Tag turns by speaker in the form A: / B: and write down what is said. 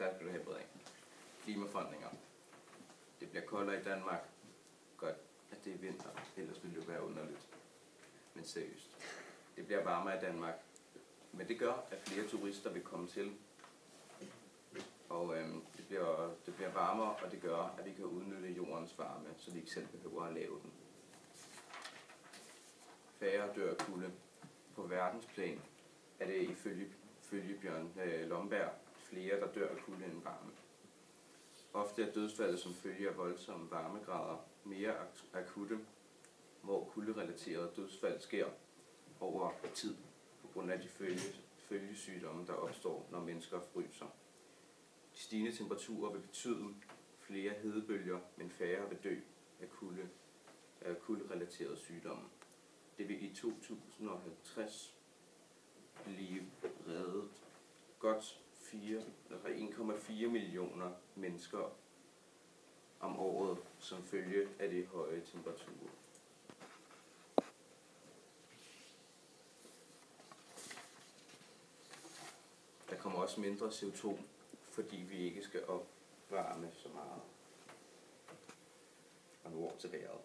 A: Tak skal du have, Brede. Klimaforandringer. Det bliver koldere i Danmark. Godt, at det er vinter, ellers ville det være underligt. Men seriøst. Det bliver varmere i Danmark. Men det gør, at flere turister vil komme til. Og det bliver varmere, og det gør, at vi kan udnytte jordens varme, så vi ikke selv behøver at lave den. Færre dør af kulde. På verdensplan er det ifølge Bjørn Lomberg flere, der dør af kulde end varme. Ofte er dødsfaldet som følge af voldsomme varmegrader mere akutte, hvor kulderelaterede dødsfald sker over tid på grund af de følgesygdomme, der opstår, når mennesker fryser. De stigende temperaturer vil betyde flere hedebølger, men færre vil dø af kulderelaterede sygdomme. Det vil i 2050 blive reddet godt 1,4 millioner mennesker om året som følge af de høje temperaturer. Der kommer også mindre CO2, fordi vi ikke skal opvarme så meget. Og nu over til vejret.